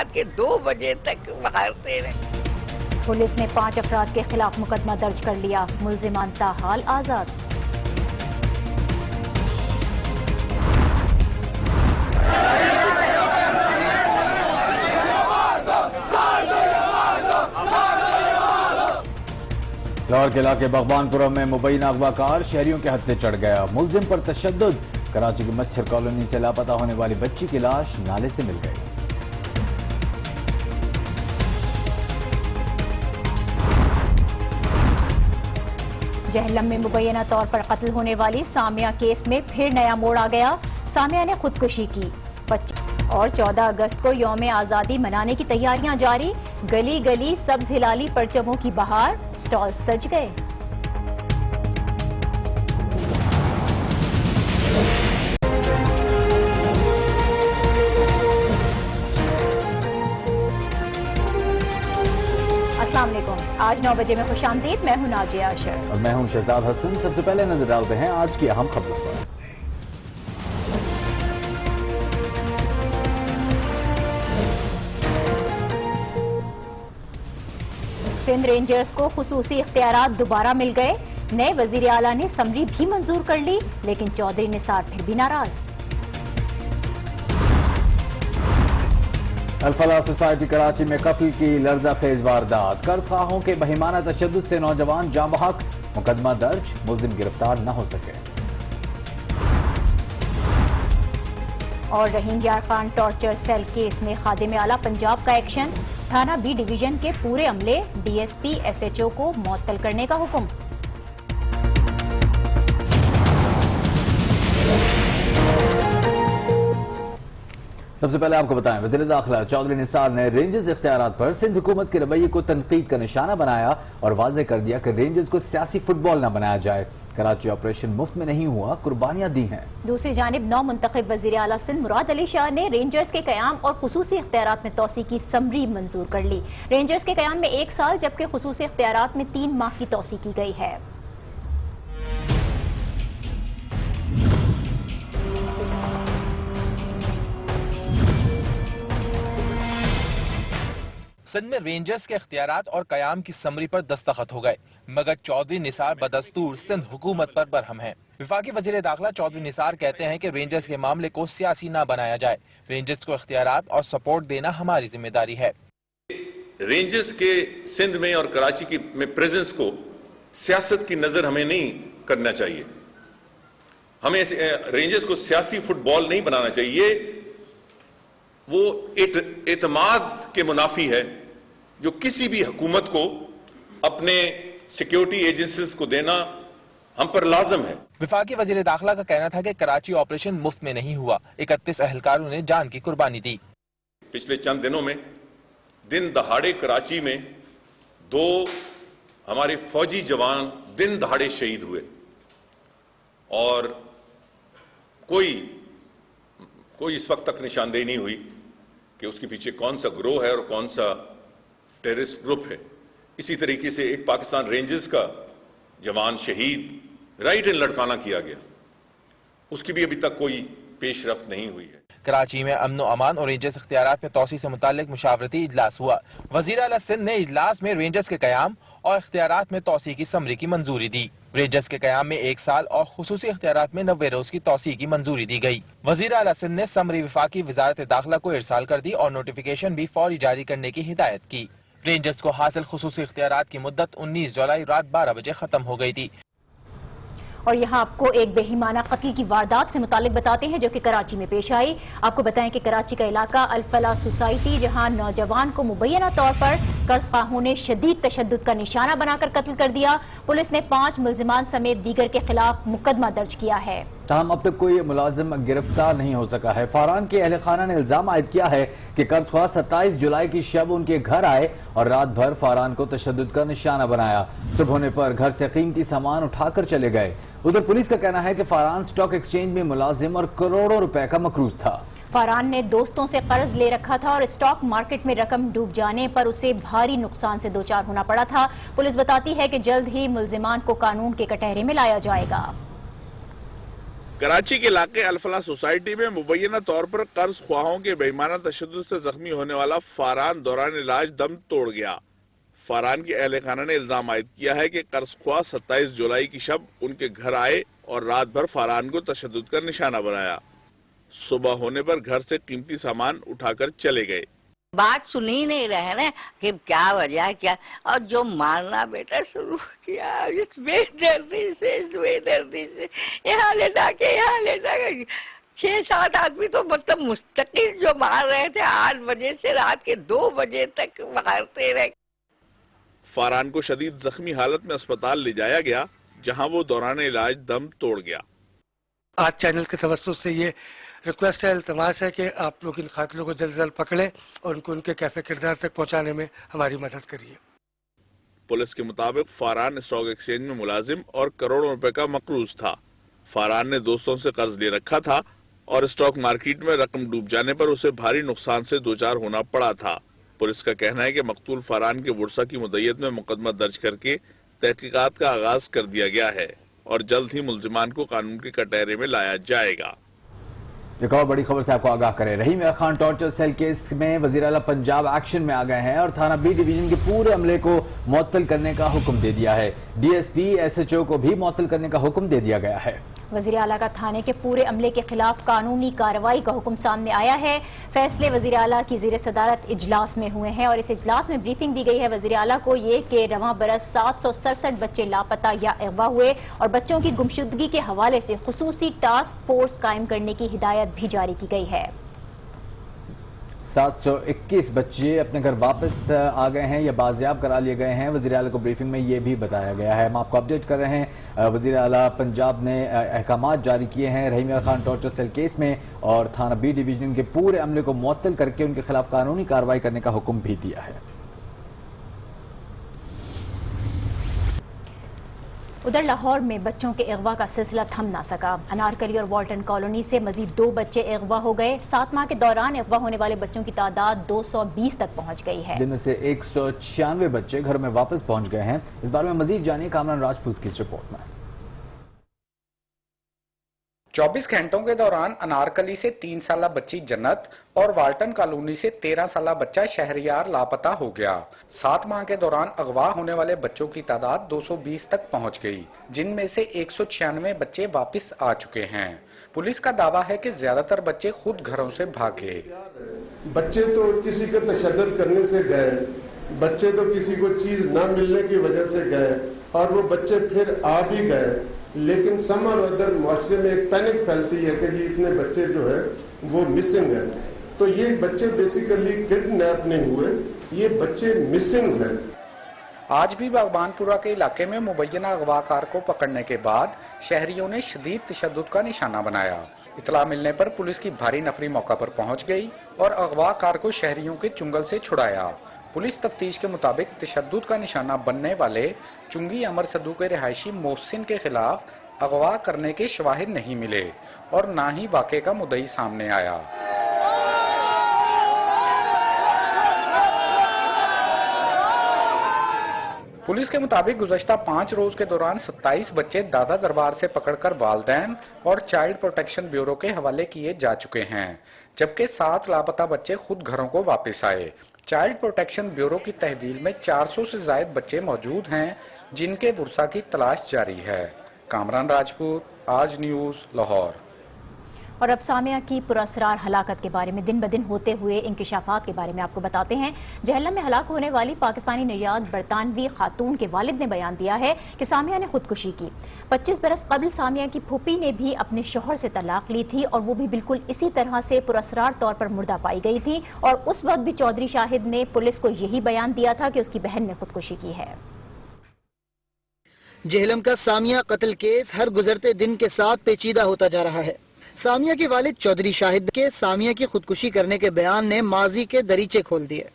رات کے 2 بجے تک مارتے رہے۔ پولیس نے 5 افراد کے خلاف مقدمہ درج کر لیا، ملزمان تاحال آزاد۔ لاہور کے علاقے بغبان پورہ میں مبینہ اغوا کار شہریوں کے ہتھے چڑھ گیا، ملزم پر تشدد۔ کراچی کی مچھر کالونی سے لاپتہ ہونے والی بچی کی لاش نالے سے مل گئی۔ جہلم میں مبینہ طور پر قتل ہونے والی سامیہ کیس میں پھر نیا موڑ آ گیا، سامیہ نے خودکشی کی۔ اور 14 اگست کو یوم آزادی منانے کی تیاریاں جاری، گلی گلی سبز ہلالی پرچموں کی بہار، سٹال سج گئے۔ السلام علیکم، آج 9 بجے میں خوش آمدید، میں ہوں ناجیہ اشر اور میں ہوں شہزاد حسن۔ سب سے پہلے نظر ڈالتے ہیں آج کی اہم خبروں پر۔ سندھ رینجرز کو خصوصی اختیارات دوبارہ مل گئے، نئے وزیر اعلیٰ نے سمری بھی منظور کر لی، لیکن چودھری نثار پھر بھی ناراض۔ الفلاح سوسائٹی کراچی میں قتل کی لرزہ خیز واردات، قرض خواہوں کے بہیمانہ تشدد سے نوجوان جاں بحق، مقدمہ درج، ملزم گرفتار نہ ہو سکے۔ اور رحیم یار خان ٹارچر سیل کیس میں خادم اعلیٰ پنجاب کا ایکشن، تھانہ بی ڈویژن کے پورے عملے، D S P S H O کو معطل کرنے کا حکم۔ سب سے پہلے آپ کو بتائیں، وزیر داخلہ چودھری نثار نے رینجرز اختیارات پر سندھ حکومت کے رویے کو تنقید کا نشانہ بنایا اور واضح کر دیا کہ رینجرز کو سیاسی فٹ بال نہ بنایا جائے۔ کراچی آپریشن مفت میں نہیں ہوا، قربانیاں دی ہیں۔ دوسری جانب نو منتخب وزیر اعلیٰ سندھ مراد علی شاہ نے رینجرز کے قیام اور خصوصی اختیارات میں توسیع کی سمری منظور کر لی۔ رینجرز کے قیام میں 1 سال جبکہ خصوصی اختیارات میں 3 ماہ کی توسیع کی گئی ہے۔ سندھ میں رینجرز کے اختیارات اور قیام کی سمری پر دستخط ہو گئے، مگر چودھری نثار بدستور سندھ حکومت پر برہم ہیں۔ وفاقی وزیر داخلہ چودھری نثار کہتے ہیں کہ رینجرز کے معاملے کو سیاسی نہ بنایا جائے، رینجرز کو اختیارات اور سپورٹ دینا ہماری ذمہ داری ہے۔ رینجرز کے سندھ میں اور کراچی میں پریزنس کو سیاست کی نظر ہمیں نہیں کرنا چاہیے، ہمیں رینجرز کو سیاسی فٹ بال نہیں بنانا چاہیے۔ وہ اعتماد کے منافی ہے جو کسی بھی حکومت کو اپنے سیکیورٹی ایجنسیز کو دینا ہم پر لازم ہے۔ وفاقی وزیر داخلہ کا کہنا تھا کہ کراچی آپریشن مفت میں نہیں ہوا، 31 اہلکاروں نے جان کی قربانی دی۔ پچھلے چند دنوں میں دن دہاڑے کراچی میں 2 ہمارے فوجی جوان دن دہاڑے شہید ہوئے، اور کوئی اس وقت تک نشاندہی نہیں ہوئی کہ اس کے پیچھے کون سا گروہ ہے اور کون سا ٹیررسٹ گروپ ہے۔ اسی طریقے سے ایک پاکستان رینجرز کا جوان شہید رائٹ اینڈ لڑکانہ کیا گیا، اس کی بھی ابھی تک کوئی پیش رفت نہیں ہوئی ہے۔ کراچی میں امن و امان اور رینجرز اختیارات میں توسیع سے متعلق مشاورتی اجلاس ہوا۔ وزیر اعلیٰ سندھ نے اجلاس میں رینجرز کے قیام اور اختیارات میں توسیع کی سمری کی منظوری دی۔ رینجرز کے قیام میں 1 سال اور خصوصی اختیارات میں 90 روز کی توسیع کی منظوری دی گئی۔ وزیر اعلیٰ سندھ نے سمری وفاقی وزارت داخلہ کو ارسال کر دی اور نوٹیفیکیشن بھی فوری جاری کرنے کی ہدایت کی۔ رینجرز کو حاصل خصوصی اختیارات کی مدت 19 جولائی رات 12 بجے ختم ہو گئی تھی۔ اور یہاں آپ کو ایک بہیمانہ قتل کی واردات سے متعلق بتاتے ہیں جو کہ کراچی میں پیش آئی۔ آپ کو بتائیں کہ کراچی کا علاقہ الفلاح سوسائٹی، جہاں نوجوان کو مبینہ طور پر قرض خواہوں نے شدید تشدد کا نشانہ بنا کر قتل کر دیا، پولیس نے 5 ملزمان سمیت دیگر کے خلاف مقدمہ درج کیا ہے۔ تاہم اب تک کوئی ملازم گرفتار نہیں ہو سکا ہے۔ فاران کے اہل خانہ نے الزام عائد کیا ہے کہ قرض خواہ 27 جولائی کی شب ان کے گھر آئے اور رات بھر فاران کو تشدد کا نشانہ بنایا، صبح ہونے پر گھر سے قیمتی سامان اٹھا کر چلے گئے۔ ادھر پولیس کا کہنا ہے کہ فاران سٹاک ایکسچینج میں ملازم اور کروڑوں روپے کا مقروض تھا۔ فاران نے دوستوں سے قرض لے رکھا تھا اور اسٹاک مارکیٹ میں رقم ڈوب جانے پر اسے بھاری نقصان سے دوچار ہونا پڑا تھا۔ پولیس بتاتی ہے کہ جلد ہی ملزمان کو قانون کے کٹہرے میں لایا جائے گا۔ कराची के इलाके अल-फलाह सोसाइटी में मुबैना तौर पर कर्ज ख्वाहों के बेईमाना तशद्दुद से जख्मी होने वाला फारान दौरान इलाज दम तोड़ गया। फारान के अहले खाना ने इल्जाम आयद किया है कि कर्ज ख्वाह 27 जुलाई की शब उनके घर आए और रात भर फारान को तशद्दुद का निशाना बनाया। सुबह होने पर घर से कीमती सामान उठाकर चले गए। बात सुन ही नहीं रहे ना कि क्या वजह है क्या, और जो मारना बेटा शुरू किया इस बेदर्दी से यहाँ ले जाके यहाँ ले जाके 6-7 आदमी तो मतलब मुस्तकिल जो मार रहे थे 8 बजे से रात के 2 बजे तक मारते रहे। फारान को शदीद जख्मी हालत में अस्पताल ले जाया गया, जहां वो दौरान इलाज दम तोड़ गया। आज चैनल के तवज्जुह से ये रिक्वेस्ट है, इल्तमास है कि आप लोग इन कातिलों को जल्द से जल्द पकड़ें और उनको उनके कैफे किरदार तक पहुंचाने में हमारी मदद करिए। पुलिस के मुताबिक फारान स्टॉक एक्सचेंज में मुलाजिम और करोड़ों रुपए का मकरूज था। फारान ने दोस्तों से कर्ज ले रखा था और स्टॉक मार्केट में रकम डूब जाने पर उसे भारी नुकसान से दो चार होना पड़ा था। पुलिस का कहना है कि मकतूल फारान के बुरसा की मुद्दत में मुकदमा दर्ज करके तहकीकात का आगाज कर दिया गया है और जल्द ही मुल्जिमान को कानून के कटहरे में लाया जाएगा। एक और बड़ी खबर से आपको आगाह करें। रहीम खान टॉर्चर सेल केस में वज़ीर आला पंजाब एक्शन में आ गए हैं और थाना बी डिवीजन के पूरे अमले को मुअत्तल करने का हुक्म दे दिया है। डीएसपी एसएचओ को भी मुअत्तल करने का हुक्म दे दिया गया है। वज़ीर आला का थाने के पूरे अमले के खिलाफ कानूनी कार्रवाई का हुक्म सामने आया है। फैसले वज़ीर आला की ज़ेर सदारत इजलास में हुए हैं और इस इजलास में ब्रीफिंग दी गई है वज़ीर आला को ये कि रवां बरस 767 बच्चे लापता या अगवा हुए और बच्चों की गुमशुदगी के हवाले से खुसूसी टास्क फोर्स कायम करने की हिदायत भी जारी की गई है। 721 बच्चे अपने घर वापस आ गए हैं या बाजियाब करा लिए गए हैं। वज़ीर आला को ब्रीफिंग में ये भी बताया गया है। हम आपको अपडेट कर रहे हैं। वज़ीर आला पंजाब ने अहकाम जारी किए हैं रहीम खान टॉर्चर सेल केस में और थाना बी डिवीजन के पूरे अमले को मुअत्तल करके उनके खिलाफ कानूनी कार्रवाई करने का हुक्म भी दिया है। उधर लाहौर में बच्चों के अगवा का सिलसिला थम ना सका। अनारकली और वाल्टन कॉलोनी से मजीद 2 बच्चे अगवा हो गए। 7 माह के दौरान अगवा होने वाले बच्चों की तादाद 220 तक पहुंच गई है, जिनमें से 196 बच्चे घर में वापस पहुंच गए हैं। इस बारे में मजीद जानिए कामरान राजपूत की इस रिपोर्ट में। 24 घंटों के दौरान अनारकली से 3 साला बच्ची जन्नत और वाल्टन कॉलोनी से 13 साला बच्चा शहरियार लापता हो गया। 7 माह के दौरान अगवा होने वाले बच्चों की तादाद 220 तक पहुंच गई, जिनमें से 196 बच्चे वापस आ चुके हैं। पुलिस का दावा है कि ज्यादातर बच्चे खुद घरों से भागे। बच्चे तो किसी का तशद्दुद करने से गए, बच्चे तो किसी को चीज न मिलने की वजह से गए और वो बच्चे फिर आ भी गए, लेकिन सम और अदर माशरे में एक पैनिक फैलती है कि जी इतने बच्चे जो है वो मिसिंग हैं। तो ये बच्चे बेसिकली किडनैप नहीं हुए, ये बच्चे मिसिंग हैं। आज भी बागबानपुरा के इलाके में मुबैना अगवाकार को पकड़ने के बाद शहरियों ने शदीद तशद्दुद का निशाना बनाया। इतला मिलने पर पुलिस की भारी नफरी मौका पर पहुंच गई और अगवाकार को शहरियों के चुंगल से छुड़ाया। पुलिस तफ्तीश के मुताबिक तशद्दुद का निशाना बनने वाले चुंगी अमर सदू के रिहायशी मोहसिन के खिलाफ अगवा करने के शवाहिद नहीं मिले और ना ही वाक़े का मुद्दई सामने आया। पुलिस के मुताबिक गुज़श्ता 5 रोज के दौरान 27 बच्चे दादा दरबार से पकड़कर वालदैन और चाइल्ड प्रोटेक्शन ब्यूरो के हवाले किए जा चुके हैं, जबकि 7 लापता बच्चे खुद घरों को वापस आए। चाइल्ड प्रोटेक्शन ब्यूरो की तहवील में 400 से ज्यादा बच्चे मौजूद हैं, जिनके बुरसा की तलाश जारी है। कामरान राजपूत, आज न्यूज, लाहौर। और अब सामिया की पुरअसरार हलाकत के बारे में दिन ब दिन होते हुए इंकिशाफात के बारे में आपको बताते हैं। जहलम में हलाक होने वाली पाकिस्तानी निजात बरतानवी खातून के वालिद ने बयान दिया है कि सामिया ने खुदकुशी की। 25 बरस कबल सामिया की फूफी ने भी अपने शोहर से तलाक ली थी और वो भी बिल्कुल इसी तरह से पुरअसरार तौर पर मुर्दा पाई गई थी और उस वक्त भी चौधरी शाहिद ने पुलिस को यही बयान दिया था कि उसकी बहन ने खुदकुशी की है। जहलम का सामिया कत्ल केस हर गुजरते दिन के साथ पेचीदा होता जा रहा है। सामिया के वालिद चौधरी शाहिद के सामिया की खुदकुशी करने के बयान ने माजी के दरीचे खोल दिए।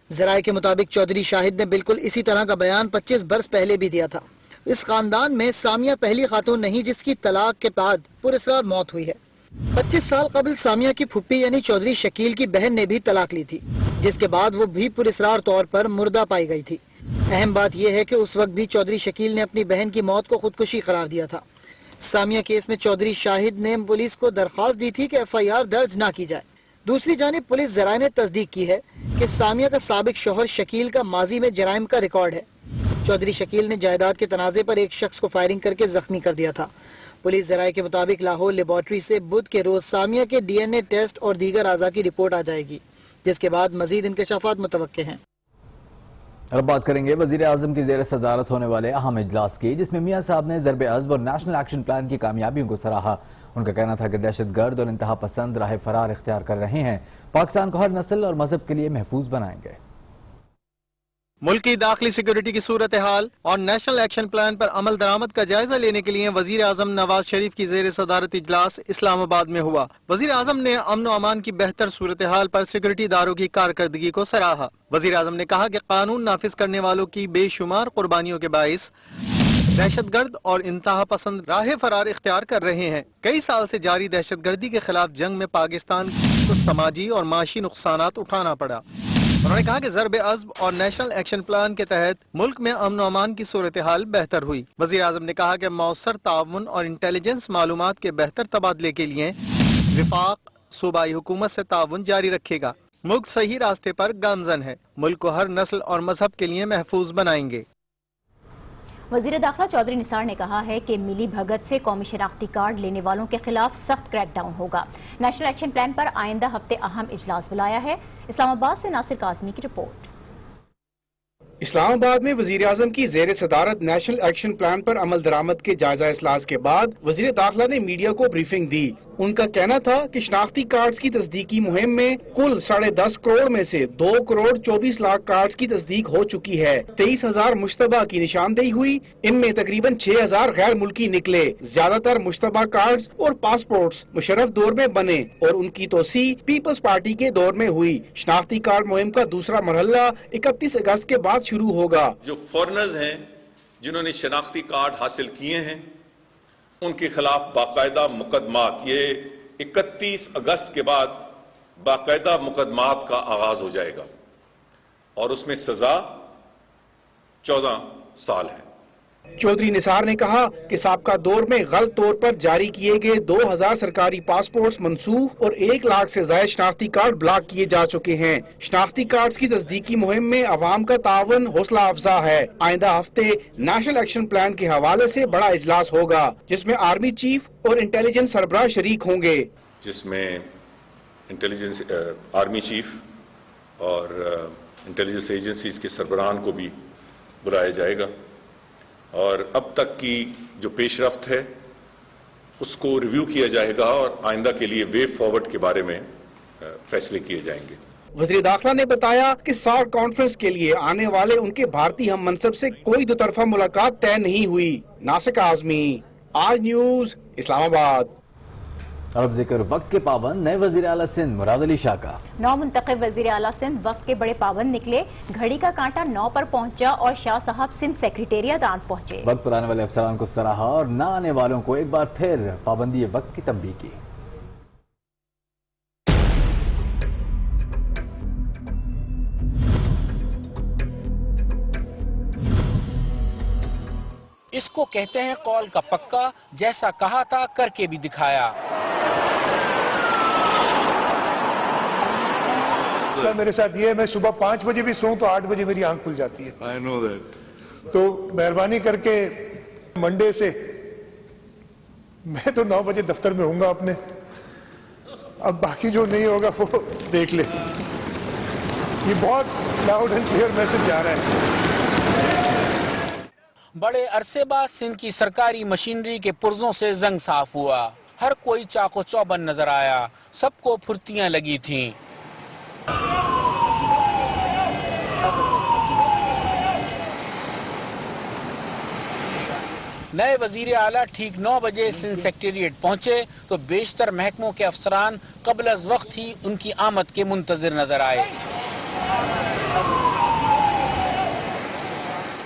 जराये के मुताबिक चौधरी शाहिद ने बिल्कुल इसी तरह का बयान 25 बरस पहले भी दिया था। इस खानदान में सामिया पहली खातून नहीं जिसकी तलाक के बाद पुरअसरार मौत हुई है। 25 साल कबल सामिया की फुप्पी यानी चौधरी शकील की बहन ने भी तलाक ली थी, जिसके बाद वो भी पुरअसरार तौर पर मुर्दा पाई गई थी। अहम बात यह है कि उस वक्त भी चौधरी शकील ने अपनी बहन की मौत को खुदकुशी करार दिया था, सामिया केस में चौधरी शाहिद ने पुलिस को दरख्वास्त दी थी कि FIR दर्ज ना की जाए। दूसरी जानिब पुलिस ज़राए ने तस्दीक की है कि सामिया का साबिक शौहर शकील का माजी में जराइम का रिकॉर्ड है। चौधरी शकील ने जायदाद के तनाज़े पर एक शख्स को फायरिंग करके जख्मी कर दिया था। पुलिस ज़राए के मुताबिक लाहौर लेबॉर्ट्री से बुध के रोज सामिया के DNA टेस्ट और दीगर अज़ा की रिपोर्ट आ जाएगी, जिसके बाद मजीद इंकशाफात मुतवक्के हैं। अब बात करेंगे वजीर आजम की जेर सदारत होने वाले अहम इजलास की, जिसमें मियां साहब ने ज़रब अज़्ब और नेशनल एक्शन प्लान की कामयाबियों को सराहा। उनका कहना था कि दहशतगर्द और इंतहा पसंद राह फरार इख्तियार कर रहे हैं, पाकिस्तान को हर नस्ल और मजहब के लिए महफूज बनाएंगे। मुल्क की दाखिली सिक्योरिटी की सूरत हाल और नेशनल एक्शन प्लान पर अमल दरामद का जायजा लेने के लिए वजीर आजम नवाज शरीफ की जेर सदारत इजलास इस्लामाबाद में हुआ। वजीर आजम ने अमन व अमान की बेहतर सूरत हाल पर सिक्योरिटी इदारों की कारकर्दगी को सराहा। वजीर आजम ने कहा कि कानून नाफिज करने वालों की बेशुमार कुर्बानियों के बाइस दहशतगर्द और इंतहा पसंद राह फरार इख्तियार कर रहे हैं। कई साल से जारी दहशतगर्दी के खिलाफ जंग में पाकिस्तान को समाजी और माशी नुकसानात उठाना पड़ा। उन्होंने कहा कि ज़रब अज़्ब और नेशनल एक्शन प्लान के तहत मुल्क में अमन व अमान की सूरत हाल बेहतर हुई। वज़ीर आज़म ने कहा कि मौसर ताउन और इंटेलिजेंस मालूमात के बेहतर तबादले के लिए विफाक सूबाई हुकूमत से ताउन जारी रखेगा। मुल्क सही रास्ते पर गामजन है, मुल्क को हर नस्ल और मजहब के लिए महफूज बनाएंगे। वज़ीर दाखिला चौधरी निसार ने कहा है कि मिली भगत से कौमी शनाख्ती कार्ड लेने वालों के खिलाफ सख्त क्रैकडाउन होगा। नेशनल एक्शन प्लान पर आइंदा हफ्ते अहम इजलास बुलाया है। इस्लामाबाद से नासिर काज़मी की रिपोर्ट। इस्लामाबाद में वजीर आजम की जेर सदारत नेशनल एक्शन प्लान पर अमल दरामद के जायजा इजलास के बाद वजीर दाखिला ने मीडिया को ब्रीफिंग दी। उनका कहना था कि शनाख्ती कार्ड्स की तस्दीकी मुहिम में कुल 10.5 करोड़ में से 2 करोड़ 24 लाख कार्ड्स की तस्दीक हो चुकी है। 23,000 मुश्तबा की निशानदेही हुई, इनमें तकरीबन 6,000 गैर मुल्की निकले। ज्यादातर मुश्तबा कार्ड्स और पासपोर्ट्स मुशर्रफ दौर में बने और उनकी तोसी पीपल्स पार्टी के दौर में हुई। शनाख्ती कार्ड मुहिम का दूसरा मरहला 31 अगस्त के बाद शुरू होगा। जो फॉरेनर्स हैं जिन्होंने शनाख्ती कार्ड हासिल किए हैं उनके खिलाफ बाकायदा मुकदमात, ये 31 अगस्त के बाद बाकायदा मुकदमात का आगाज हो जाएगा और उसमें सजा 14 साल है। चौधरी निसार ने कहा कि साबका दौर में गलत तौर पर जारी किए गए 2000 सरकारी पासपोर्ट्स मनसूख और 1 लाख से ज्यादा शनाख्ती कार्ड ब्लॉक किए जा चुके हैं। शनाख्ती कार्ड्स की तस्दीकी मुहिम में अवाम का तावन हौसला अफजा है। आइंदा हफ्ते नेशनल एक्शन प्लान के हवाले से बड़ा इजलास होगा जिसमें आर्मी चीफ और इंटेलिजेंस सरबराह शरीक होंगे, जिसमें इंटेलिजेंस आर्मी चीफ और इंटेलिजेंस एजेंसीज के सरबराहान को भी बुलाया जाएगा और अब तक की जो पेशरफ्त है उसको रिव्यू किया जाएगा और आइंदा के लिए वे फॉरवर्ड के बारे में फैसले किए जाएंगे। वज़ीर दाखिला ने बताया कि सार्क कॉन्फ्रेंस के लिए आने वाले उनके भारतीय हम मनसब से कोई दोतरफा मुलाकात तय नहीं हुई। नासिर काज़मी, आज न्यूज, इस्लामाबाद। अब जिक्र वक्त के पाबंद नए वजीर आला सिंध मुराद अली शाह का। 9 मुंतखब वजीर आला सिंध वक्त के बड़े पाबंद निकले। घड़ी का कांटा 9 पर पहुंचा और शाह साहब सिंध सेक्रेटेरिएट आन पहुंचे। वक्त पर आने वाले अफसरान को सराहा और न आने वालों को एक बार फिर पाबंदी वक्त की तंबीह की। इसको कहते हैं कौल का पक्का, जैसा कहा था करके भी दिखाया। मेरे साथ ये है, मैं सुबह 5 बजे भी सोऊं तो 8 बजे मेरी आंख खुल जाती है। I know that. तो मेहरबानी करके मंडे से मैं तो 9 बजे दफ्तर में होऊंगा अपने। अब बाकी जो नहीं होगा वो देख ले। ये बहुत लाउड एंड क्लियर मैसेज जा रहा है। बड़े अरसे बाद सिंध की सरकारी मशीनरी के पुर्जों से जंग साफ हुआ। हर कोई चाको चौबंद नजर आया, सबको फुर्तियां लगी थीं। नए वजीर आला ठीक 9 बजे सिंध सेक्रेटेरिएट पहुंचे तो बेशतर महकमों के अफसरान कबल अज वक्त ही उनकी आमद के मुंतजिर नजर आए।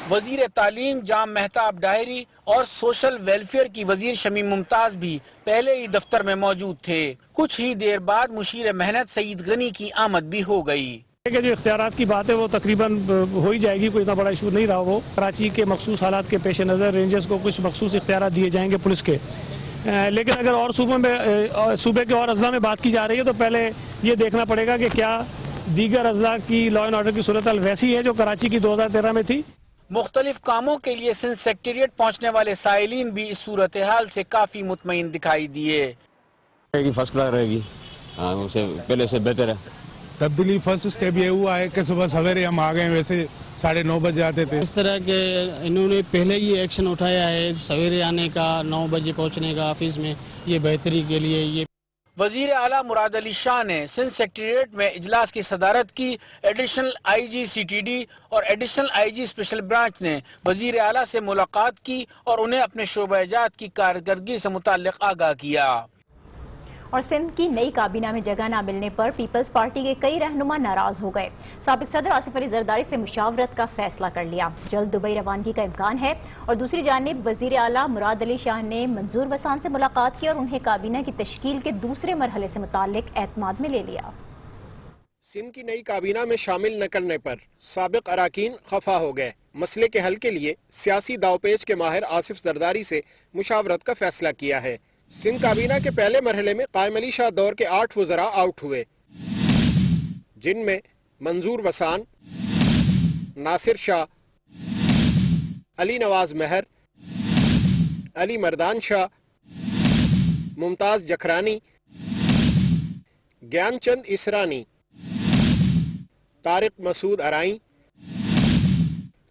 वजीर तालीम जाम मेहताब डायरी और सोशल वेलफेयर की वजीर शमीम मुमताज भी पहले ही दफ्तर में मौजूद थे। कुछ ही देर बाद मुशीर मेहनत सईद गनी की आमद भी हो गई। کہ جو اختیارات کی بات ہے وہ تقریباً ہو ہی جائے گی، کوئی اتنا بڑا ایشو نہیں رہا وہ. کراچی کے مخصوص حالات کے پیش نظر رینجرز کو کچھ مخصوص اختیارات دیے جائیں گے پولیس کے، لیکن اگر اور صوبے کے اور اضلاع میں بات کی جا رہی ہے تو پہلے یہ دیکھنا پڑے گا کہ کیا دیگر اضلاع کی لا اینڈ آرڈر کی صورتحال ویسی ہے جو کراچی کی 2013 میں تھی. مختلف کاموں کے لیے سندھ سیکریٹریٹ پہنچنے والے سائلین بھی اس صورتحال سے کافی مطمئن دکھائی دیے. فرسٹ کلاس رہے گی، اسے پہلے سے بہتر ہے. تبدیلی فرسٹ اسٹیپ یہ ہوا ہے کہ صبح سویرے ہم آ گئے، ویسے 9:30 بجے آتے تھے. اس طرح کے انہوں نے پہلے ہی ایکشن اٹھایا ہے، سویرے آنے کا، 9 بجے پہنچنے کا آفس میں، یہ بہتری کے لیے. یہ وزیر اعلیٰ مراد علی شاہ نے سندھ سیکریٹریٹ میں اجلاس کی صدارت کی. Additional I G C T D اور additional I G special branch نے وزیر اعلیٰ سے ملاقات کی اور انہیں اپنے شعبہ جات کی کارکردگی سے متعلق آگاہ کیا. اور سندھ کی نئی کابینہ میں جگہ نہ ملنے پر پیپلز پارٹی کے کئی رہنما ناراض ہو گئے. سابق صدر آصف علی زرداری سے مشاورت کا فیصلہ کر لیا. جلد دبئی روانگی کا امکان ہے. اور دوسری جانب وزیر اعلیٰ مراد علی شاہ نے منظور وسان سے ملاقات کی اور انہیں کابینہ کی تشکیل کے دوسرے مرحلے سے متعلق اعتماد میں لے لیا. سندھ کی نئی کابینہ میں شامل نہ کرنے پر سابق اراکین خفا ہو گئے. مسئلے کے حل کے لیے سیاسی داؤ پیچ کے ماہر آصف زرداری سے مشاورت کا فیصلہ کیا ہے. سندھ کابینہ کے پہلے مرحلے میں قائم علی شاہ دور کے 8 وزراء آؤٹ ہوئے، جن میں منظور وسان، ناصر شاہ، علی نواز مہر، علی مردان شاہ، ممتاز جکھرانی، گیان چند اسرانی، طارق مسعود ارائیں،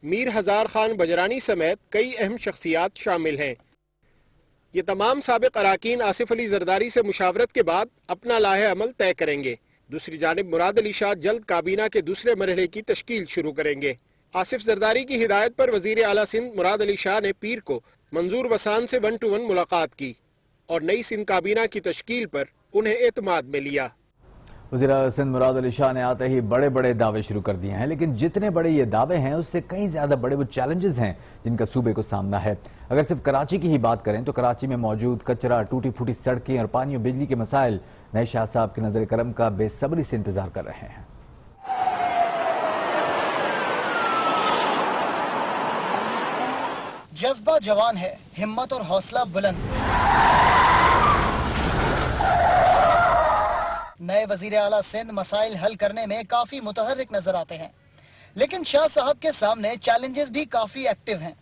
میر ہزار خان بجرانی سمیت کئی اہم شخصیات شامل ہیں. یہ تمام سابق اراکین آصف علی زرداری سے مشاورت کے بعد اپنا لاہ عمل طے کریں گے. دوسری جانب مراد علی شاہ جلد کابینہ کے دوسرے مرحلے کی تشکیل شروع کریں گے. آصف زرداری کی ہدایت پر وزیر اعلیٰ سندھ مراد علی شاہ نے پیر کو منظور وسان سے 1 to 1 ملاقات کی اور نئی سندھ کابینہ کی تشکیل پر انہیں اعتماد میں لیا. وزیر اعلیٰ سندھ مراد علی شاہ نے آتے ہی بڑے بڑے دعوے شروع کر دیے ہیں، لیکن جتنے بڑے یہ دعوے ہیں اس سے کئی زیادہ بڑے وہ چیلنجز ہیں جن کا صوبے کو سامنا ہے. اگر صرف کراچی کی ہی بات کریں تو کراچی میں موجود کچرا، ٹوٹی پھوٹی سڑکیں اور پانی اور بجلی کے مسائل نئے شاہ صاحب کے نظر کرم کا بے صبری سے انتظار کر رہے ہیں. جذبہ جوان ہے، ہمت اور حوصلہ بلند. نئے وزیر اعلیٰ سندھ مسائل حل کرنے میں کافی متحرک نظر آتے ہیں، لیکن شاہ صاحب کے سامنے چیلنجز بھی کافی ایکٹیو ہیں.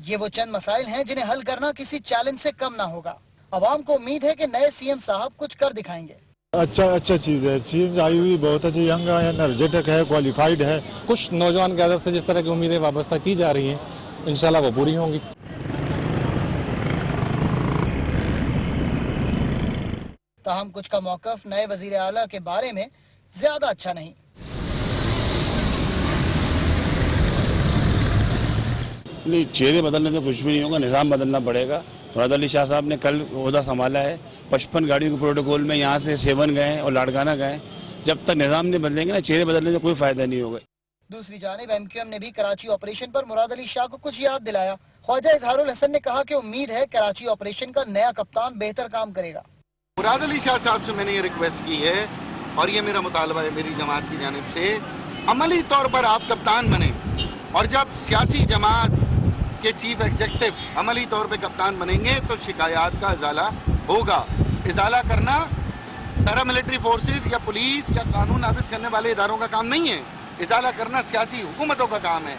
یہ وہ چند مسائل ہیں جنہیں حل کرنا کسی چیلنج سے کم نہ ہوگا. عوام کو امید ہے کہ نئے سی ایم صاحب کچھ کر دکھائیں گے. اچھا چیز ہے، چیز آئی ہوئی بہت اچھی، ینگ ہے، انرجیٹک ہے، کوالیفائڈ ہے. کچھ نوجوان قیادت سے جس طرح کی امیدیں وابستہ کی جا رہی ہیں انشاءاللہ وہ پوری ہوں گی. تاہم کچھ کا موقف نئے وزیر اعلیٰ کے بارے میں زیادہ اچھا نہیں. چہرے بدلنے سے کچھ بھی نہیں ہوگا، نظام بدلنا پڑے گا. مراد علی شاہ صاحب نے کل عہدہ سنبھالا ہے، 55 گاڑیوں کے پروٹوکول میں یہاں سے 7 گئے اور لاڑکانہ گئے. جب تک نظام نہیں بدلیں گے نا، چہرے بدلنے سے کوئی فائدہ نہیں ہوگا. دوسری جانب ایم کیو ایم نے بھی کراچی آپریشن پر مراد علی شاہ کو کچھ یاد دلایا. خواجہ اظہار الحسن نے کہا کہ امید ہے کراچی آپریشن کا نیا کپتان بہتر کام کرے گا. مراد علی شاہ صاحب سے میں نے یہ ریکویسٹ کی ہے اور یہ میرا مطالبہ ہے میری جماعت کی جانب سے، عملی طور پر آپ کپتان بنیں. اور جب سیاسی جماعت کے چیف ایگزیکٹو عملی طور پہ کپتان بنیں گے تو شکایات کا ازالہ ہوگا. ازالہ کرنا پیراملٹری فورسز یا پولیس یا قانون نافذ کرنے والے اداروں کا کام نہیں ہے، ازالہ کرنا سیاسی حکومتوں کا کام ہے.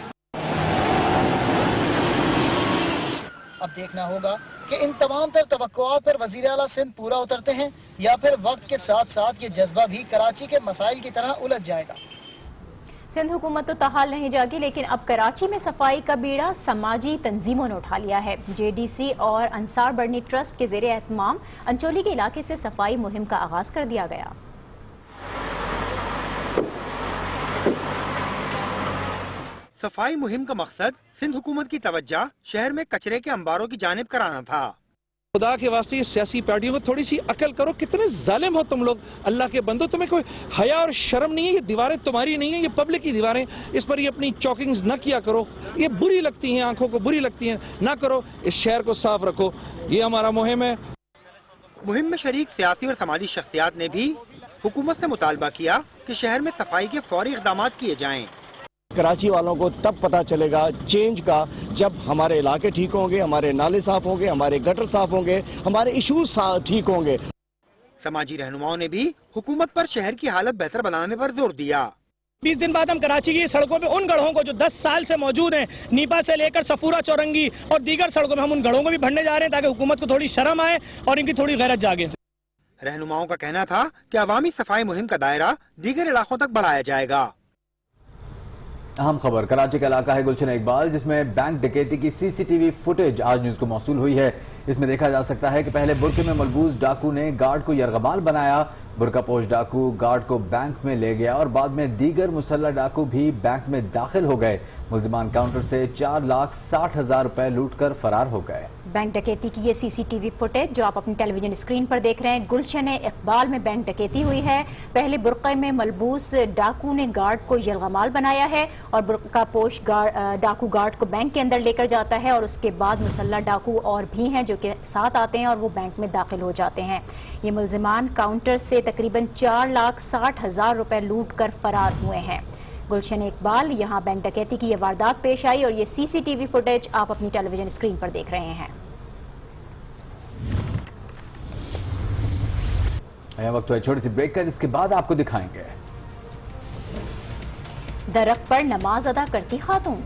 اب دیکھنا ہوگا کہ ان تمام تر توقعات پر وزیر اعلیٰ سندھ پورا اترتے ہیں یا پھر وقت کے ساتھ ساتھ یہ جذبہ بھی کراچی کے مسائل کی طرح الجھ جائے گا. سندھ حکومت تو تاحال نہیں جاگی، لیکن اب کراچی میں صفائی کا بیڑا سماجی تنظیموں نے اٹھا لیا ہے. جے ڈی سی اور انصار برنی ٹرسٹ کے زیر اہتمام انچولی کے علاقے سے صفائی مہم کا آغاز کر دیا گیا. صفائی مہم کا مقصد سندھ حکومت کی توجہ شہر میں کچرے کے انباروں کی جانب کرانا تھا. खुदा के वास्ते ये सियासी पार्टियों को थोड़ी सी अकल करो, कितने जालिम हो तुम लोग। अल्लाह के बंदो, तुम्हें कोई हया और शर्म नहीं है? ये दीवारें तुम्हारी नहीं है, ये पब्लिक की दीवारें, इस पर ये अपनी चॉकिंग्स न किया करो। ये बुरी लगती हैं, आंखों को बुरी लगती हैं, ना करो। इस शहर को साफ रखो, ये हमारा मुहिम है। मुहिम में शरीक सियासी और समाजी शख्सियात ने भी हुकूमत से मुतालबा किया कि शहर में सफाई के फौरी इक़दामात किए जाएं। कराची वालों को तब पता चलेगा चेंज का जब हमारे इलाके ठीक होंगे, हमारे नाले साफ होंगे, हमारे गटर साफ होंगे, हमारे इशूज ठीक होंगे। समाजी रहनुमाओं ने भी हुकूमत पर शहर की हालत बेहतर बनाने पर जोर दिया। 20 दिन बाद हम कराची की सड़कों पे उन गढ़ों को जो 10 साल से मौजूद हैं, नीपा से लेकर सफूरा, चौरंगी और दीगर सड़कों में, हम उन गढ़ों को भी भरने जा रहे हैं ताकि हुकूमत को थोड़ी शर्म आए और इनकी थोड़ी गैरत जागे। रहनुमाओं का कहना था कि अवामी सफाई मुहिम का दायरा दीगर इलाकों तक बढ़ाया जाएगा। अहम खबर कराची का इलाका है गुलशन इकबाल, जिसमें बैंक डकैती की सीसीटीवी फुटेज आज न्यूज को मौसूल हुई है। इसमें देखा जा सकता है कि पहले बुरके में मलबूस डाकू ने गार्ड को यरगमाल बनाया। बुरका पोश डाकू गार्ड को बैंक में ले गया और बाद में दीगर मुसल्लह डाकू भी बैंक में दाखिल हो गए। मुल्जिमान काउंटर से 4,60,000 रुपए लूट कर फरार हो गए। बैंक डकैती की ये सीसीटीवी फुटेज जो आप अपनी टेलीविजन स्क्रीन पर देख रहे हैं, गुलशन इकबाल में बैंक डकैती हुई है। पहले बुरक़े में मलबूस डाकू ने गार्ड को यरगमाल बनाया है और बुरका पोश डाकू गार्ड को बैंक के अंदर लेकर जाता है और उसके बाद मुसल्लह डाकू और भी हैं जो कि साथ आते हैं और वो बैंक में दाखिल हो जाते हैं। ये मुल्जिमान काउंटर से तकरीबन 4,60,000 रुपए लूट कर फरार हुए हैं। गुलशन इकबाल यहाँ बैंक डकैती की ये वारदात पेश आई और ये सीसीटीवी फुटेज आप अपनी टेलीविजन स्क्रीन पर देख रहे हैं। वक्त है छोटी सी ब्रेक का, जिसके बाद आपको दिखाएंगे दरख्त पर नमाज अदा करती खातून।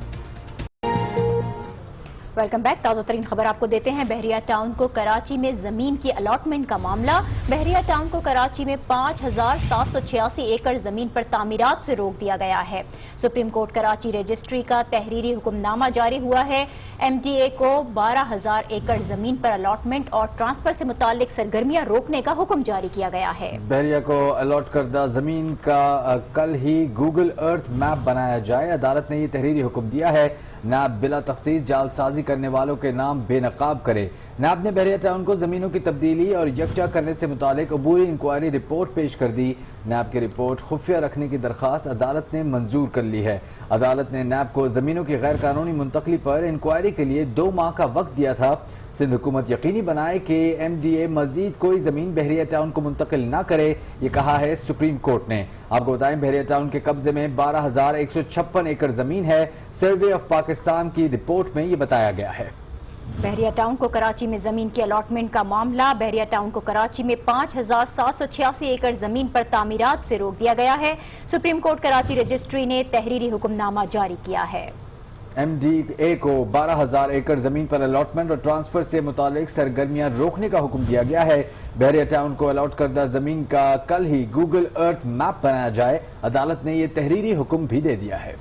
Welcome back. ताज़ा तरीन खबर आपको देते हैं। बहरिया टाउन को कराची में जमीन की अलॉटमेंट का मामला। बहरिया टाउन को कराची में 5,786 एकड़ जमीन पर तामीरात से रोक दिया गया है। सुप्रीम कोर्ट कराची रजिस्ट्री का तहरीरी हुक्मनामा जारी हुआ है। MDA को 12,000 एकड़ जमीन पर अलॉटमेंट और ट्रांसफर से मुतालिक सरगर्मियां रोकने का हुक्म जारी किया गया है। बहरिया को अलॉट करदा जमीन का कल ही गूगल अर्थ मैप बनाया जाए। अदालत ने ये तहरीरी हुक्म दिया है। नैब बिला तखसीस जालसाजी करने वालों के नाम बेनकाब करे। नैब ने बहरिया टाउन को जमीनों की तब्दीली और यकजा करने से मुतालिक अबूरी इंक्वायरी रिपोर्ट पेश कर दी। नैब की रिपोर्ट खुफिया रखने की दरख्वास्त अदालत ने मंजूर कर ली है। अदालत ने नैब को जमीनों की गैर कानूनी मुंतकली पर इंक्वायरी के लिए 2 माह का वक्त दिया था। सिंध हुकूमत यकीनी बनाए कि MDA मजीद कोई जमीन बहरिया टाउन को मुंतकिल न करे, ये कहा है सुप्रीम कोर्ट ने। आपको बताएं बहरिया टाउन के कब्जे में 12,156 एकड़ जमीन है। सर्वे ऑफ पाकिस्तान की रिपोर्ट में ये बताया गया है। बहरिया टाउन को कराची में जमीन की अलॉटमेंट का मामला। बहरिया टाउन को कराची में 5,786 एकड़ जमीन पर तामीरात से रोक दिया गया है। सुप्रीम कोर्ट कराची रजिस्ट्री ने तहरीरी हुक्मनामा जारी किया है। MDA को 12,000 एकड़ जमीन पर अलॉटमेंट और ट्रांसफर से मुतालिक सरगर्मियां रोकने का हुक्म दिया गया है। बहरिया टाउन को अलॉट करदा जमीन का कल ही गूगल अर्थ मैप बनाया जाए। अदालत ने यह तहरीरी हुक्म भी दे दिया है।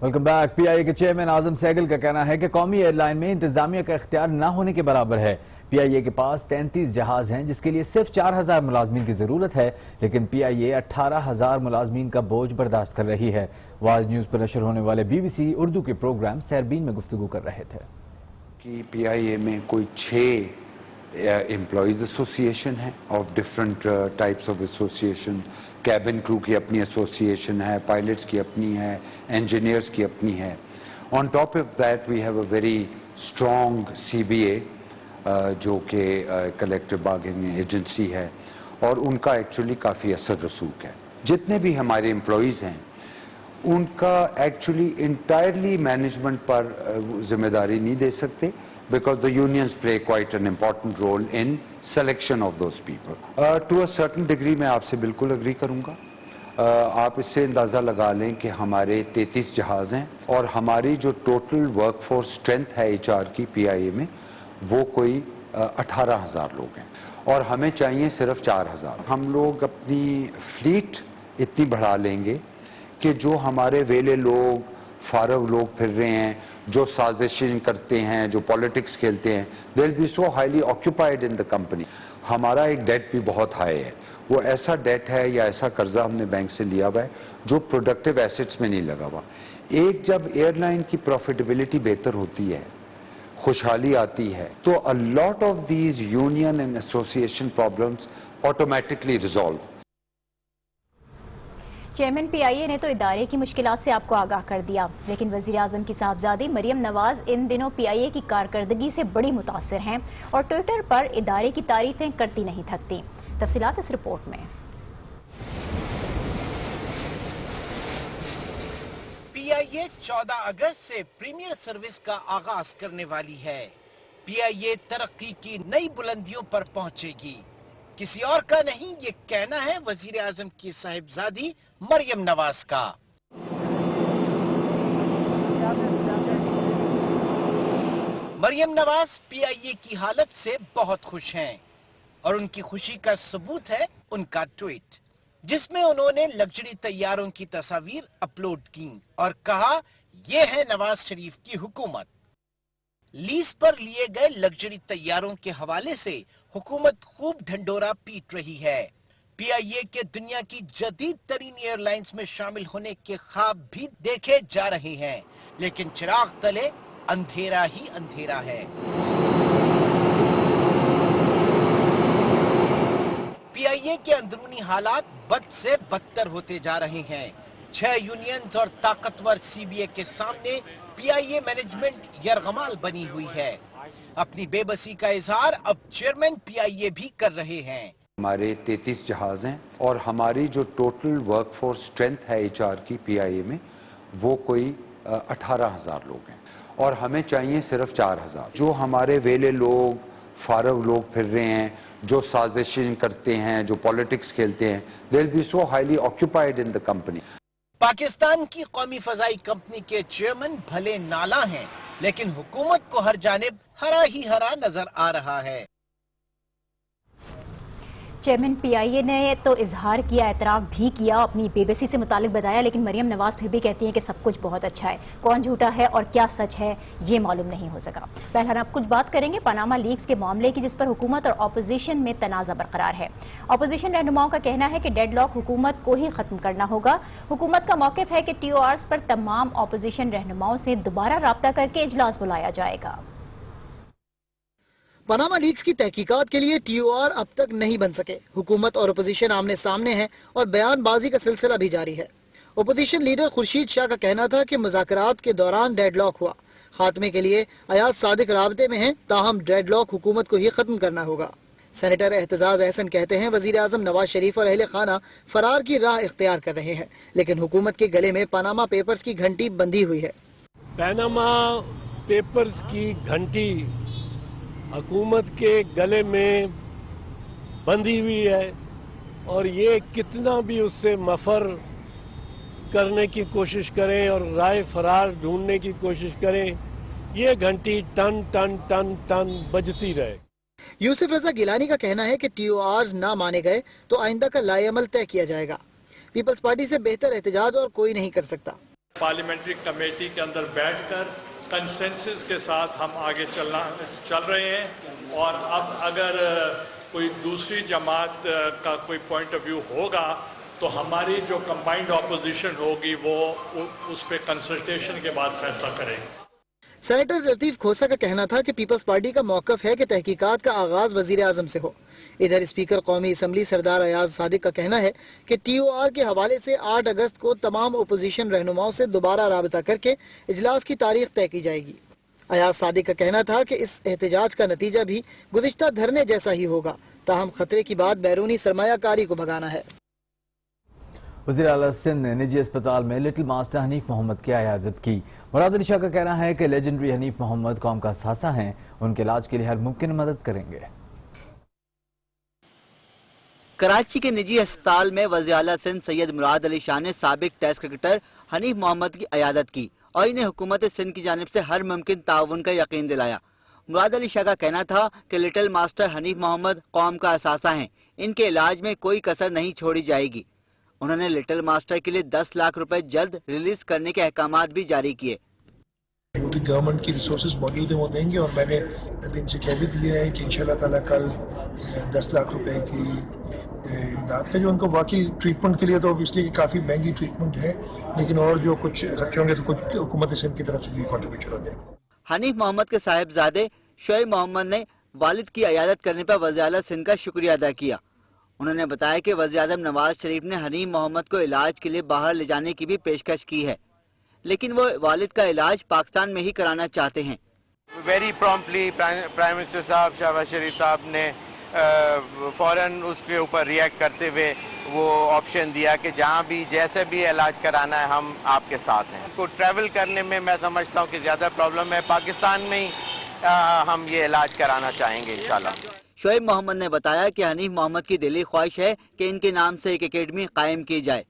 Welcome back. PIA के चेयरमैन आजम सहगल का कहना है कि कौमी एयरलाइन में इंतजामिया का इख्तियार न होने के बराबर है। PIA के पास 33 जहाज हैं जिसके लिए सिर्फ 4,000 मुलाजमीन की जरूरत है, लेकिन PIA 18,000 मुलाजमीन का बोझ बर्दाश्त कर रही है। वाज न्यूज पर नशर होने वाले BBC उर्दू के प्रोग्राम सैरबीन में गुफ्तगू कर रहे थे कि PIA में कोई 6 एम्प्लॉइज एसोसिएशन है of different types of association. Cabin crew की अपनी एसोसिएशन है, पायलट्स की अपनी है, इंजीनियर्स की अपनी है। On top of that we have a very strong CBA जो कि कलेक्टिव बार्गेनिंग एजेंसी है और उनका एक्चुअली काफ़ी असर रसूख है। जितने भी हमारे एम्प्लॉइज़ हैं उनका एक्चुअली इंटायरली मैनेजमेंट पर जिम्मेदारी नहीं दे सकते, because the unions play quite an important role in selection of those people. To a certain degree मैं आपसे बिल्कुल अग्री करूँगा। आप इससे अंदाज़ा लगा लें कि हमारे 33 जहाज़ हैं और हमारी जो टोटल वर्कफोर्स स्ट्रेंथ है HR की PIA में वो कोई 18,000 लोग हैं और हमें चाहिए सिर्फ 4,000। हम लोग अपनी फ्लीट इतनी बढ़ा लेंगे कि जो हमारे वेले लोग, फारग लोग फिर रहे हैं, जो साजिशें करते हैं, जो पॉलिटिक्स खेलते हैं, they will be so highly occupied in the company. हमारा एक डेट भी बहुत हाई है, وہ ایسا ڈیٹ ہے یا ایسا قرضہ ہم نے بینک سے لیا ہوا ہے جو پروڈکٹیو ایسٹس میں نہیں لگا ہوا. ایک جب ایئر لائن کی پروفیٹیبلٹی بہتر ہوتی ہے, خوشحالی آتی ہے, تو a lot of these union and association problems automatically resolve. Chairman P I A نے تو ادارے کی مشکلات سے آپ کو آگاہ کر دیا, لیکن وزیر اعظم کی صاحبزادی مریم نواز ان دنوں پی آئی اے کی کارکردگی سے بڑی متاثر ہیں اور ٹویٹر پر ادارے کی تعریفیں کرتی نہیں تھکتی. تفصیلات اس رپورٹ میں. پی آئی اے 14 اگست سے پریمیئر سروس کا آغاز کرنے والی ہے. پی آئی اے ترقی کی نئی بلندیوں پر پہنچے گی. کسی اور کا نہیں, یہ کہنا ہے وزیر اعظم کی صاحبزادی مریم نواز کا. مریم نواز پی آئی اے کی حالت سے بہت خوش ہیں اور ان کی خوشی کا ثبوت ہے ان کا ٹویٹ, جس میں انہوں نے لگژری طیاروں کی تصاویر اپلوڈ کی اور کہا یہ ہے نواز شریف کی حکومت. لیز پر لیے گئے لگژری طیاروں کے حوالے سے حکومت خوب ڈھنڈورا پیٹ رہی ہے. پی آئی اے کے دنیا کی جدید ترین ایئر لائنز میں شامل ہونے کے خواب بھی دیکھے جا رہے ہیں, لیکن چراغ تلے اندھیرا ہی اندھیرا ہے. پی آئی اے کے اندرونی حالات بد سے بدتر ہوتے جا رہے ہیں. 6 یونینز اور طاقتور سی بی اے کے سامنے پی آئی اے مینجمنٹ یرغمال بنی ہوئی ہے. اپنی بے بسی کا اظہار اب چیئرمین پی آئی اے بھی کر رہے ہیں. ہمارے 33 جہاز ہیں اور ہماری جو ٹوٹل ورک فورس اسٹرینتھ ہے ایچ آر کی پی آئی اے میں وہ کوئی 18,000 لوگ ہیں اور ہمیں چاہیے صرف 4,000. جو ہمارے ویلے لوگ, فارغ لوگ پھر رہے ہیں, جو سازشیں کرتے ہیں, جو پالیٹکس کھیلتے ہیں, they'll be so highly occupied in the company. Pakistan کی قومی فضائی کمپنی کے چیئرمین بھلے نالاں ہیں, لیکن حکومت کو ہر جانب ہرا ہی ہرا نظر آ رہا ہے. چیئرمین پی آئی اے نے تو اظہار کیا, اعتراف بھی کیا, اپنی بے بسی سے متعلق بتایا, لیکن مریم نواز پھر بھی کہتی ہیں کہ سب کچھ بہت اچھا ہے. کون جھوٹا ہے اور کیا سچ ہے یہ معلوم نہیں ہو سکا. بہرحال آپ کچھ بات کریں گے پاناما لیکس کے معاملے کی, جس پر حکومت اور اپوزیشن میں تنازع برقرار ہے. اپوزیشن رہنماؤں کا کہنا ہے کہ ڈیڈ لاک حکومت کو ہی ختم کرنا ہوگا. حکومت کا موقف ہے کہ ٹی او آرز پر تمام اپوزیشن رہنماؤں سے دوبارہ رابطہ کر کے اجلاس بلایا جائے گا. پاناما لیکس کی تحقیقات کے لیے ٹی او آر اب تک نہیں بن سکے. حکومت اور اپوزیشن آمنے سامنے ہیں اور بیان بازی کا سلسلہ بھی جاری ہے. اپوزیشن لیڈر خورشید شاہ کا کہنا تھا کہ مذاکرات کے دوران ڈیڈ لاک ہوا. خاتمے کے لیے ایاز صادق رابطے میں ہیں, تاہم ڈیڈ لاک حکومت کو ہی ختم کرنا ہوگا. سینیٹر احتجاج احسن کہتے ہیں وزیر اعظم نواز شریف اور اہل خانہ فرار کی راہ اختیار کر رہے ہیں, لیکن حکومت کے گلے میں پاناما پیپرز کی گھنٹی بندھی ہوئی ہے. پاناما پیپرز کی گھنٹی حکومت کے گلے میں بندھی ہوئی ہے اور یہ کتنا بھی اس سے مفر کرنے کی کوشش کریں اور رائے فرار ڈھونڈنے کی کوشش کریں, یہ گھنٹی ٹن ٹن ٹن ٹن بجتی رہے. یوسف رضا گیلانی کا کہنا ہے کہ ٹی او آرز نہ مانے گئے تو آئندہ کا لائے عمل طے کیا جائے گا. پیپلز پارٹی سے بہتر احتجاج اور کوئی نہیں کر سکتا. پارلیمنٹری کمیٹی کے اندر بیٹھ کر کنسنسس کے ساتھ ہم آگے چل رہے ہیں, اور اب اگر کوئی دوسری جماعت کا کوئی پوائنٹ آف ویو ہوگا تو ہماری جو کمبائنڈ اپوزیشن ہوگی وہ اس پہ کنسلٹیشن کے بعد فیصلہ کرے گی. سینیٹر لطیف کھوسا کا کہنا تھا کہ پیپلز پارٹی کا موقف ہے کہ تحقیقات کا آغاز وزیر اعظم سے ہو. ادھر اسپیکر قومی اسمبلی سردار ایاز صادق کا کہنا ہے کہ ٹی او آر کے حوالے سے 8 اگست کو تمام اپوزیشن رہنماؤں سے دوبارہ رابطہ کر کے اجلاس کی تاریخ طے کی جائے گی. ایاز صادق کا کہنا تھا کہ اس احتجاج کا نتیجہ بھی گزشتہ دھرنے جیسا ہی ہوگا, تاہم خطرے کی بات بیرونی سرمایہ کاری کو بھگانا ہے. وزیر اعلیٰ سندھ نے نجی اسپتال میں لٹل ماسٹر حنیف محمد کی عیادت کی. مراد علی شاہ کا کہنا ہے کہ لیجنڈری حنیف محمد قوم کا اثاثہ ہیں, ان کے علاج کے لیے ہر ممکن مدد کریں گے. کراچی کے نجی اسپتال میں وزیر اعلیٰ سندھ سید مراد علی شاہ نے سابق ٹیسٹ کرکٹر حنیف محمد کی عیادت کی اور انہیں حکومت سندھ کی جانب سے ہر ممکن تعاون کا یقین دلایا. مراد علی شاہ کا کہنا تھا کہ لٹل ماسٹر حنیف محمد قوم کا اثاثہ ہیں, ان کے علاج میں کوئی کسر نہیں چھوڑی جائے گی. انہوں نے لٹل ماسٹر کے لیے 10 لاکھ روپے جلد ریلیز کرنے کے احکامات بھی جاری کیے. گورنمنٹ کی ریسورسز موجود ہیں وہ دیں گے, اور میں نے ان سے کہہ بھی دیا ہے کہ انشاءاللہ تعالیٰ کل 10 لاکھ روپے کی इमदाद का जो उनको वाकई ट्रीटमेंट के लिए तो ऑब्वियसली काफ़ी महंगी ट्रीटमेंट है, लेकिन और जो कुछ खर्चे होंगे तो कुछ हुकूमत सिंध की तरफ से भी कॉन्ट्रीब्यूशन हो जाएगा। हनीफ मोहम्मद के साहिबजादे शोएब मोहम्मद ने वालिद की इयादत करने पर वज़ीर-ए-आला सिंध का शुक्रिया अदा किया। उन्होंने बताया कि वज़ीर-ए-आज़म नवाज शरीफ ने हनीफ मोहम्मद को इलाज के लिए बाहर ले जाने की भी पेशकश की है, लेकिन वो वालिद का इलाज पाकिस्तान में ही कराना चाहते हैं। वेरी प्रॉम्प्टली प्राइम मिनिस्टर साहब शहबाज शरीफ साहब ने फौरन उसके ऊपर रिएक्ट करते हुए वो ऑप्शन दिया कि जहाँ भी जैसे भी इलाज कराना है हम आपके साथ हैं। को ट्रैवल करने में मैं समझता हूँ कि ज़्यादा प्रॉब्लम है, पाकिस्तान में ही हम ये इलाज कराना चाहेंगे इंशाल्लाह। शोएब मोहम्मद ने बताया कि हनीफ मोहम्मद की दिली ख्वाहिश है कि इनके नाम से एक एकेडमी कायम की जाए।